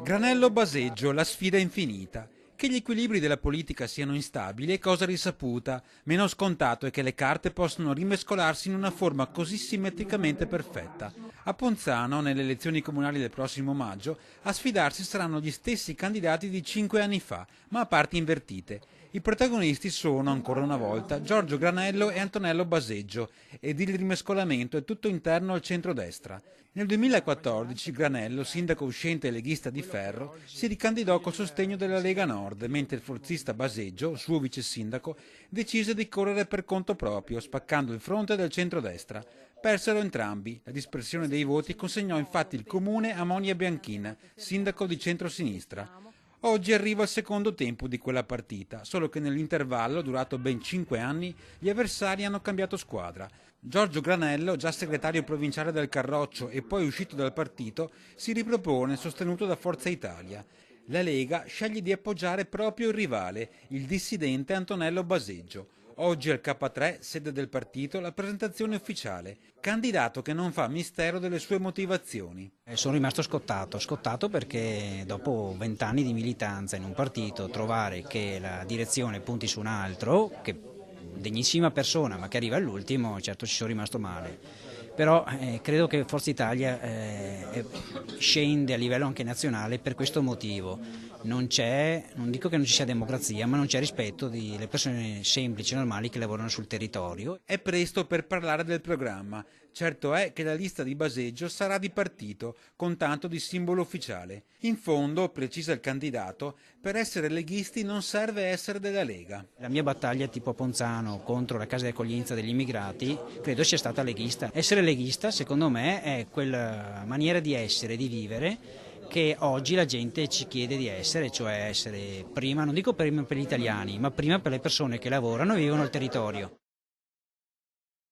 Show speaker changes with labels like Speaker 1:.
Speaker 1: Granello Baseggio, la sfida infinita. Che gli equilibri della politica siano instabili è cosa risaputa, meno scontato è che le carte possano rimescolarsi in una forma così simmetricamente perfetta. A Ponzano, nelle elezioni comunali del prossimo maggio, a sfidarsi saranno gli stessi candidati di 5 anni fa, ma a parti invertite. I protagonisti sono, ancora una volta, Giorgio Granello e Antonello Baseggio, ed il rimescolamento è tutto interno al centrodestra. Nel 2014 Granello, sindaco uscente e leghista di Ferro, si ricandidò col sostegno della Lega Nord, mentre il forzista Baseggio, suo vice sindaco, decise di correre per conto proprio, spaccando il fronte del centrodestra. Persero entrambi. La dispersione dei voti consegnò infatti il comune a Monia Bianchin, sindaco di centrosinistra. Oggi arriva il secondo tempo di quella partita, solo che nell'intervallo, durato ben 5 anni, gli avversari hanno cambiato squadra. Giorgio Granello, già segretario provinciale del Carroccio e poi uscito dal partito, si ripropone sostenuto da Forza Italia. La Lega sceglie di appoggiare proprio il rivale, il dissidente Antonello Baseggio. Oggi al K3, sede del partito, la presentazione ufficiale. Candidato che non fa mistero delle sue motivazioni.
Speaker 2: Sono rimasto scottato perché dopo 20 anni di militanza in un partito trovare che la direzione punti su un altro, che degnissima persona ma che arriva all'ultimo, certo ci sono rimasto male. Però credo che Forza Italia scende a livello anche nazionale per questo motivo. Non dico che non ci sia democrazia, ma non c'è rispetto delle persone semplici e normali che lavorano sul territorio.
Speaker 1: È presto per parlare del programma. Certo è che la lista di Baseggio sarà di partito, con tanto di simbolo ufficiale. In fondo, precisa il candidato, per essere leghisti non serve essere della Lega.
Speaker 2: La mia battaglia tipo a Ponzano contro la casa di accoglienza degli immigrati credo sia stata leghista. Essere leghista secondo me è quella maniera di essere, di vivere che oggi la gente ci chiede di essere, cioè essere prima, non dico prima per gli italiani, ma prima per le persone che lavorano e vivono il territorio.